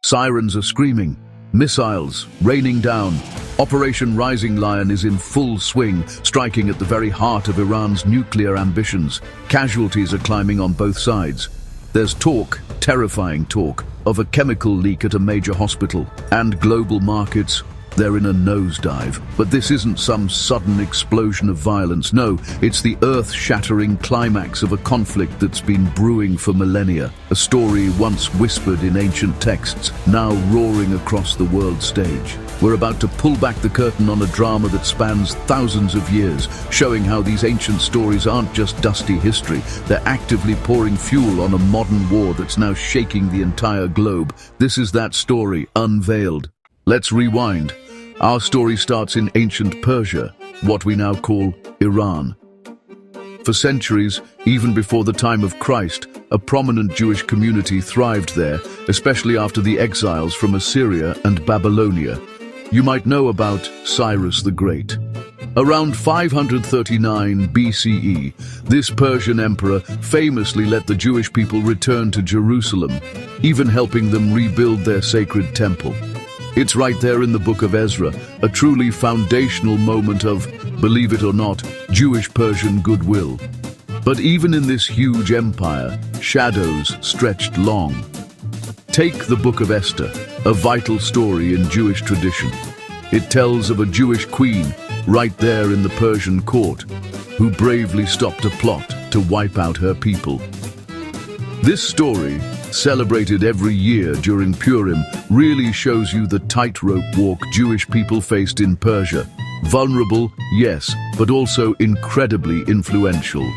Sirens are screaming, missiles raining down. Operation Rising Lion is in full swing, striking at the very heart of Iran's nuclear ambitions. Casualties are climbing on both sides. There's talk, terrifying talk, of a chemical leak at a major hospital, and global markets, they're in a nosedive. But this isn't some sudden explosion of violence. No, it's the earth-shattering climax of a conflict that's been brewing for millennia. A story once whispered in ancient texts, now roaring across the world stage. We're about to pull back the curtain on a drama that spans thousands of years, showing how these ancient stories aren't just dusty history. They're actively pouring fuel on a modern war that's now shaking the entire globe. This is that story, unveiled. Let's rewind. Our story starts in ancient Persia, what we now call Iran. For centuries, even before the time of Christ, a prominent Jewish community thrived there, especially after the exiles from Assyria and Babylonia. You might know about Cyrus the Great. Around 539 BCE, this Persian emperor famously let the Jewish people return to Jerusalem, even helping them rebuild their sacred temple. It's right there in the book of Ezra, a truly foundational moment of, believe it or not, Jewish-Persian goodwill. But even in this huge empire, shadows stretched long. Take the book of Esther, a vital story in Jewish tradition. It tells of a Jewish queen, right there in the Persian court, who bravely stopped a plot to wipe out her people. This story, celebrated every year during Purim, really shows you the tightrope walk Jewish people faced in Persia. Vulnerable, yes, but also incredibly influential.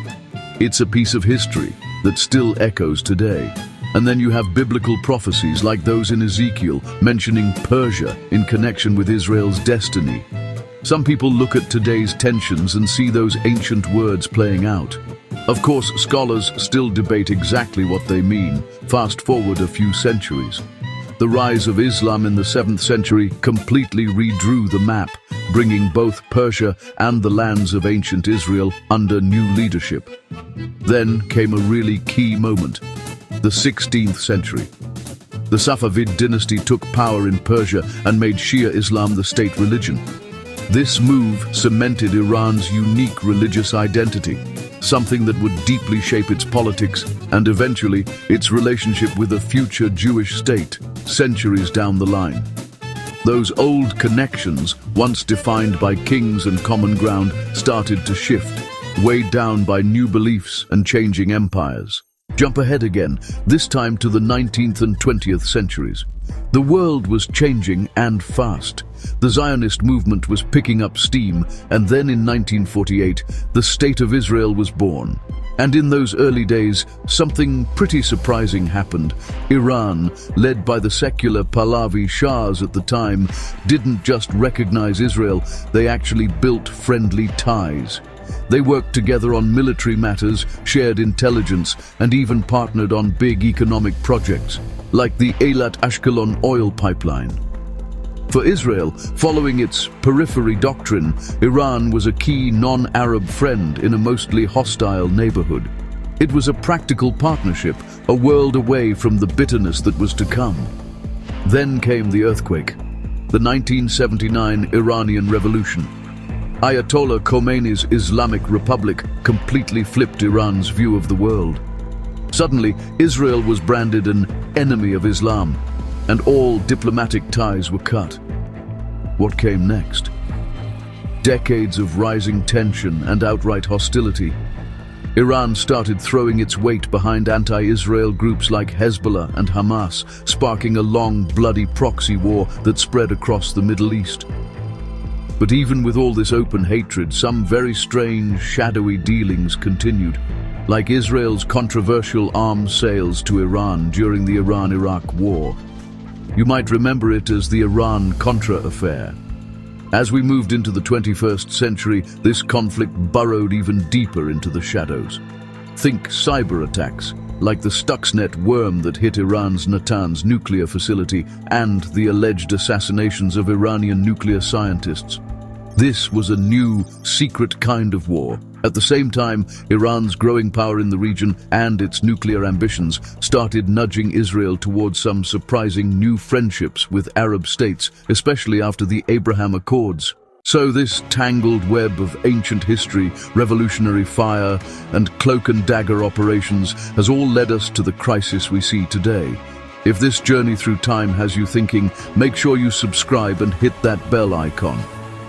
It's a piece of history that still echoes today. And then you have biblical prophecies like those in Ezekiel mentioning Persia in connection with Israel's destiny. Some people look at today's tensions and see those ancient words playing out. Of course, scholars still debate exactly what they mean. Fast forward a few centuries. The rise of Islam in the 7th century completely redrew the map, bringing both Persia and the lands of ancient Israel under new leadership. Then came a really key moment, the 16th century. The Safavid dynasty took power in Persia and made Shia Islam the state religion. This move cemented Iran's unique religious identity, something that would deeply shape its politics and eventually its relationship with a future Jewish state, centuries down the line. Those old connections, once defined by kings and common ground, started to shift, weighed down by new beliefs and changing empires. Jump ahead again, this time to the 19th and 20th centuries. The world was changing and fast. The Zionist movement was picking up steam, and then in 1948, the State of Israel was born. And in those early days, something pretty surprising happened. Iran, led by the secular Pahlavi Shahs at the time, didn't just recognize Israel, they actually built friendly ties. They worked together on military matters, shared intelligence, and even partnered on big economic projects, like the Eilat-Ashkelon oil pipeline. For Israel, following its periphery doctrine, Iran was a key non-Arab friend in a mostly hostile neighborhood. It was a practical partnership, a world away from the bitterness that was to come. Then came the earthquake, the 1979 Iranian Revolution. Ayatollah Khomeini's Islamic Republic completely flipped Iran's view of the world. Suddenly, Israel was branded an enemy of Islam, and all diplomatic ties were cut. What came next? Decades of rising tension and outright hostility. Iran started throwing its weight behind anti-Israel groups like Hezbollah and Hamas, sparking a long, bloody proxy war that spread across the Middle East. But even with all this open hatred, some very strange, shadowy dealings continued, like Israel's controversial arms sales to Iran during the Iran-Iraq War. You might remember it as the Iran-Contra affair. As we moved into the 21st century, this conflict burrowed even deeper into the shadows. Think cyber attacks, like the Stuxnet worm that hit Iran's Natanz nuclear facility and the alleged assassinations of Iranian nuclear scientists. This was a new, secret kind of war, At the same time, Iran's growing power in the region and its nuclear ambitions started nudging Israel towards some surprising new friendships with Arab states, especially after the Abraham Accords. So this tangled web of ancient history, revolutionary fire, and cloak and dagger operations has all led us to the crisis we see today. If this journey through time has you thinking, make sure you subscribe and hit that bell icon.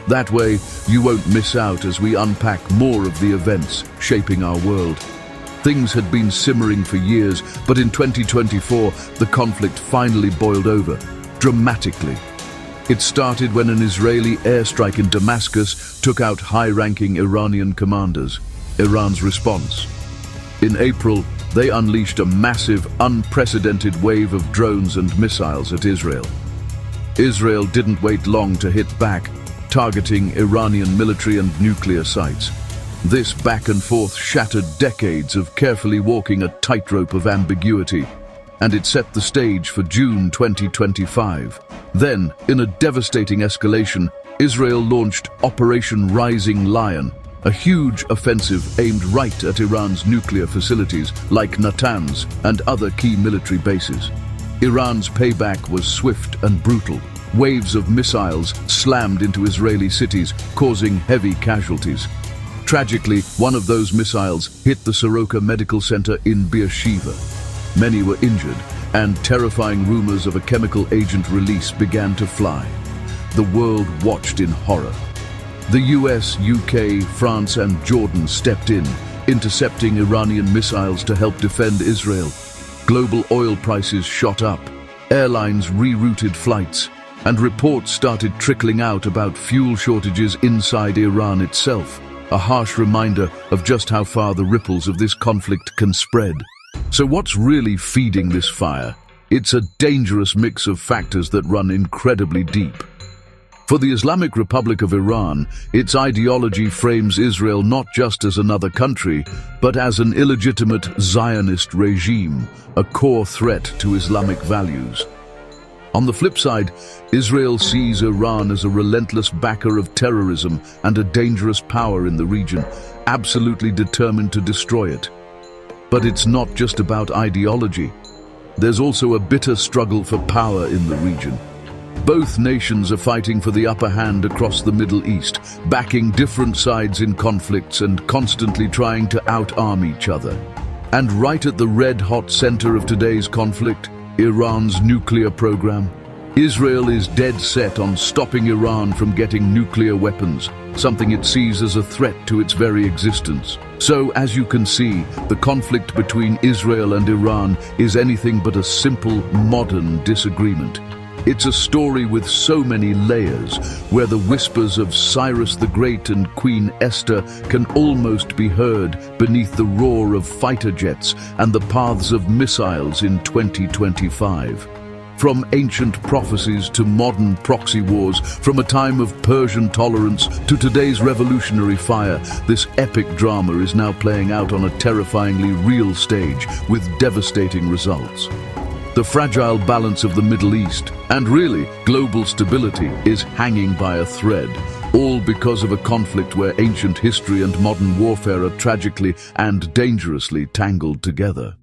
That way, you won't miss out as we unpack more of the events shaping our world. Things had been simmering for years, but in 2024, the conflict finally boiled over, dramatically. It started when an Israeli airstrike in Damascus took out high-ranking Iranian commanders. Iran's response. In April, they unleashed a massive, unprecedented wave of drones and missiles at Israel. Israel didn't wait long to hit back, targeting Iranian military and nuclear sites. This back and forth shattered decades of carefully walking a tightrope of ambiguity, and it set the stage for June 2025. Then, in a devastating escalation, Israel launched Operation Rising Lion, a huge offensive aimed right at Iran's nuclear facilities like Natanz and other key military bases. Iran's payback was swift and brutal. Waves of missiles slammed into Israeli cities, causing heavy casualties. Tragically, one of those missiles hit the Soroka Medical Center in Beersheba. Many were injured, and terrifying rumors of a chemical agent release began to fly. The world watched in horror. The US, UK, France, and Jordan stepped in, intercepting Iranian missiles to help defend Israel. Global oil prices shot up, airlines rerouted flights, and reports started trickling out about fuel shortages inside Iran itself, a harsh reminder of just how far the ripples of this conflict can spread. So what's really feeding this fire? It's a dangerous mix of factors that run incredibly deep. For the Islamic Republic of Iran, its ideology frames Israel not just as another country, but as an illegitimate Zionist regime, a core threat to Islamic values. On the flip side, Israel sees Iran as a relentless backer of terrorism and a dangerous power in the region, absolutely determined to destroy it. But it's not just about ideology. There's also a bitter struggle for power in the region. Both nations are fighting for the upper hand across the Middle East, backing different sides in conflicts and constantly trying to out-arm each other. And right at the red-hot center of today's conflict, Iran's nuclear program. Israel is dead set on stopping Iran from getting nuclear weapons, something it sees as a threat to its very existence. So, as you can see, the conflict between Israel and Iran is anything but a simple, modern disagreement. It's a story with so many layers, where the whispers of Cyrus the Great and Queen Esther can almost be heard beneath the roar of fighter jets and the paths of missiles in 2025. From ancient prophecies to modern proxy wars, from a time of Persian tolerance to today's revolutionary fire, this epic drama is now playing out on a terrifyingly real stage with devastating results. The fragile balance of the Middle East, and really global stability, is hanging by a thread, all because of a conflict where ancient history and modern warfare are tragically and dangerously tangled together.